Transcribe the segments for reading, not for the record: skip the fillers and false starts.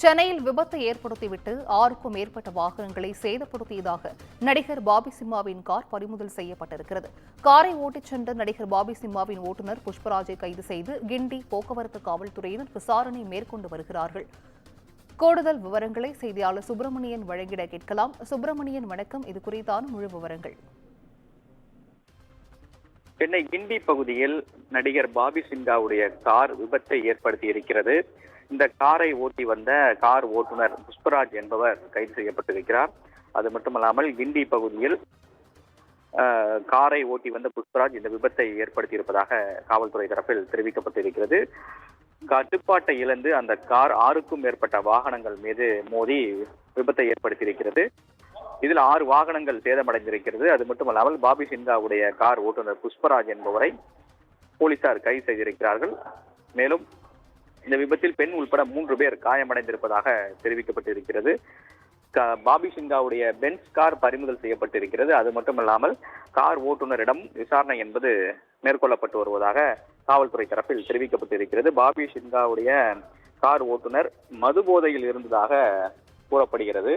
சென்னையில் விபத்தை ஏற்படுத்திவிட்டு 6க்கும் மேற்பட்ட வாகனங்களை சேதப்படுத்தியதாக நடிகர் பாபி சிம்மாவின் கார் பறிமுதல் செய்யப்பட்டிருக்கிறது. காரை ஓட்டிச் சென்ற நடிகர் பாபி சிம்மாவின் ஓட்டுநர் புஷ்பராஜை கைது செய்து கிண்டி போக்குவரத்து காவல்துறையினர் விசாரணை மேற்கொண்டு வருகிறார்கள். கூடுதல் விவரங்களை செய்தியாளர் சுப்பிரமணியன் வழங்கிட கேட்கலாம். சுப்பிரமணியன், வணக்கம். இது குறித்தான முழு விவரங்கள். சென்னை கிண்டி பகுதியில் நடிகர் பாபி சிம்ஹாவுடைய கார் விபத்தை ஏற்படுத்தியிருக்கிறது. இந்த காரை ஓட்டி வந்த கார் ஓட்டுநர் புஷ்பராஜ் என்பவர் கைது செய்யப்பட்டிருக்கிறார். அது மட்டுமல்லாமல் கிண்டி பகுதியில் காரை ஓட்டி வந்த புஷ்பராஜ் இந்த விபத்தை ஏற்படுத்தியிருப்பதாக காவல்துறை தரப்பில் தெரிவிக்கப்பட்டிருக்கிறது. கட்டுப்பாட்டை இழந்து அந்த கார் 6க்கும் மேற்பட்ட வாகனங்கள் மீது மோதி விபத்தை ஏற்படுத்தியிருக்கிறது. இதில் 6 வாகனங்கள் சேதமடைந்திருக்கிறது. அது மட்டுமல்லாமல் பாபி சிம்ஹாவுடைய கார் ஓட்டுநர் புஷ்பராஜ் என்பவரை போலீசார் கைது செய்திருக்கிறார்கள். மேலும் இந்த விபத்தில் பெண் உள்பட 3 பேர் காயமடைந்திருப்பதாக தெரிவிக்கப்பட்டிருக்கிறது. பாபி சிம்ஹாவுடைய பென்ஸ் கார் பறிமுதல் செய்யப்பட்டிருக்கிறது. அது மட்டுமல்லாமல் கார் ஓட்டுநரிடம் விசாரணை என்பது மேற்கொள்ளப்பட்டு வருவதாக காவல்துறை தரப்பில் தெரிவிக்கப்பட்டிருக்கிறது. பாபி சிம்ஹாவுடைய கார் ஓட்டுநர் மது போதையில் இருந்ததாக கூறப்படுகிறது.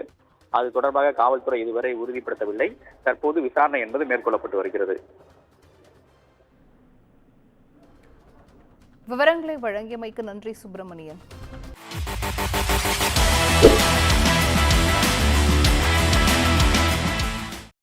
அது தொடர்பாக காவல்துறை இதுவரை உறுதிப்படுத்தவில்லை. தற்போது விசாரணை என்பது மேற்கொள்ளப்பட்டு வருகிறது. விவரங்களை வழங்கியமைக்கு நன்றி சுப்பிரமணியன்.